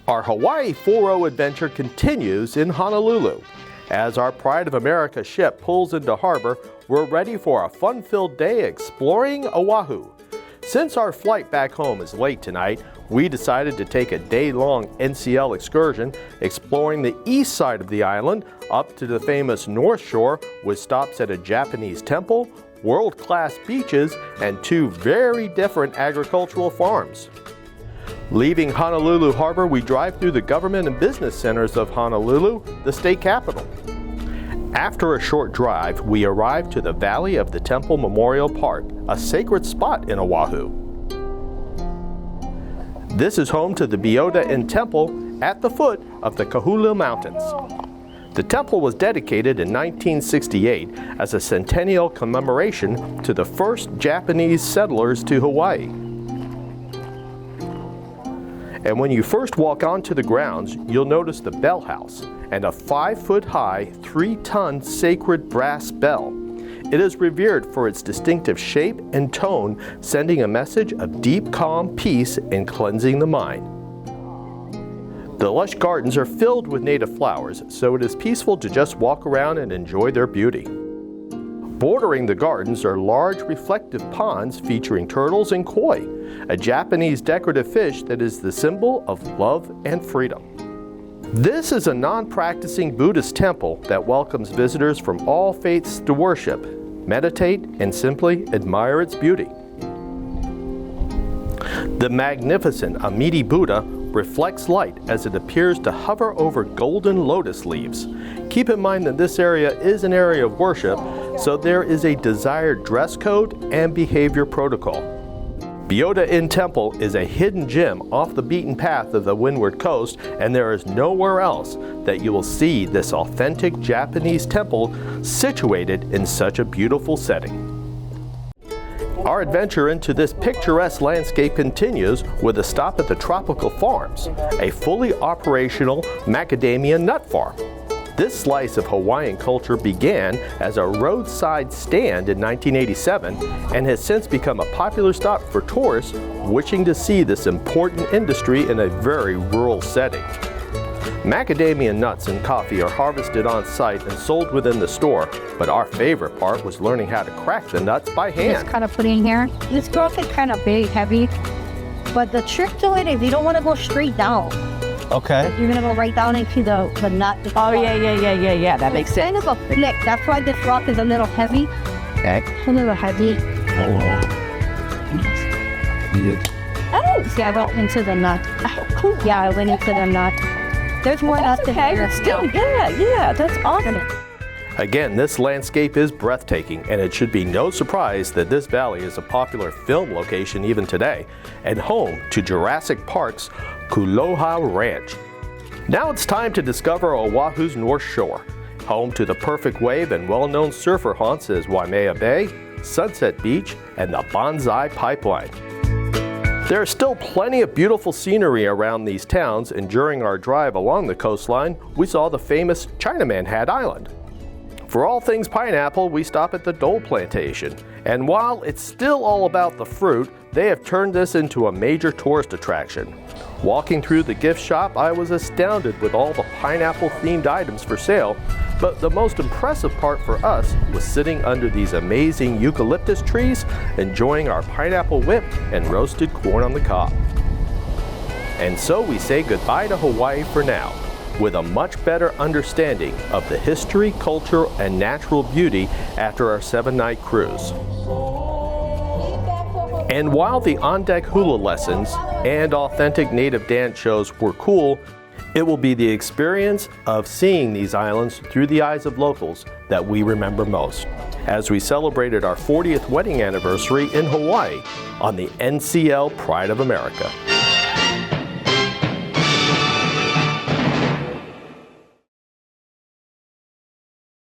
Our Hawaii 4-0 adventure continues in Honolulu. As our Pride of America ship pulls into harbor, we're ready for a fun-filled day exploring Oahu. Since our flight back home is late tonight, we decided to take a day-long NCL excursion exploring the east side of the island up to the famous North Shore with stops at a Japanese temple, world-class beaches, and two very different agricultural farms. Leaving Honolulu Harbor, we drive through the government and business centers of Honolulu, the state capital. After a short drive, we arrive to the Valley of the Temple Memorial Park, a sacred spot in Oahu. This is home to the Biota Inn Temple at the foot of the Kahulu Mountains. The temple was dedicated in 1968 as a centennial commemoration to the first Japanese settlers to Hawaii. And when you first walk onto the grounds, you'll notice the bell house and a 5-foot-high, 3-ton sacred brass bell. It is revered for its distinctive shape and tone, sending a message of deep, calm peace and cleansing the mind. The lush gardens are filled with native flowers, so it is peaceful to just walk around and enjoy their beauty. Bordering the gardens are large reflective ponds featuring turtles and koi, a Japanese decorative fish that is the symbol of love and freedom. This is a non-practicing Buddhist temple that welcomes visitors from all faiths to worship, meditate, and simply admire its beauty. The magnificent Amida Buddha reflects light as it appears to hover over golden lotus leaves. Keep in mind that this area is an area of worship, so there is a desired dress code and behavior protocol. Biota Inn Temple is a hidden gem off the beaten path of the Windward Coast, and there is nowhere else that you will see this authentic Japanese temple situated in such a beautiful setting. Our adventure into this picturesque landscape continues with a stop at the Tropical Farms, a fully operational macadamia nut farm. This slice of Hawaiian culture began as a roadside stand in 1987 and has since become a popular stop for tourists wishing to see this important industry in a very rural setting. Macadamia nuts and coffee are harvested on site and sold within the store, but our favorite part was learning how to crack the nuts by hand. Just kind of put in here. This growth is kind of big, heavy, but the trick to it is you don't want to go straight down. Okay. You're going to go right down into the nut. Oh, yeah. That makes sense. It's kind of a flick. That's why this rock is a little heavy. Okay. A little heavy. Oh, see, I went into the nut. Yeah, I went into the nut. There's more nuts in here. Still, yeah, that's awesome. Again, this landscape is breathtaking, and it should be no surprise that this valley is a popular film location even today, and home to Jurassic Park's Kualoha Ranch. Now it's time to discover Oahu's North Shore, home to the perfect wave and well-known surfer haunts as Waimea Bay, Sunset Beach, and the Bonsai Pipeline. There is still plenty of beautiful scenery around these towns, and during our drive along the coastline, we saw the famous Chinaman Hat Island. For all things pineapple, we stop at the Dole Plantation, and while it's still all about the fruit, they have turned this into a major tourist attraction. Walking through the gift shop, I was astounded with all the pineapple-themed items for sale, but the most impressive part for us was sitting under these amazing eucalyptus trees, enjoying our pineapple whip and roasted corn on the cob. And so we say goodbye to Hawaii for now, with a much better understanding of the history, culture, and natural beauty after our 7-night cruise. And while the on-deck hula lessons and authentic native dance shows were cool, it will be the experience of seeing these islands through the eyes of locals that we remember most, as we celebrated our 40th wedding anniversary in Hawaii on the NCL Pride of America.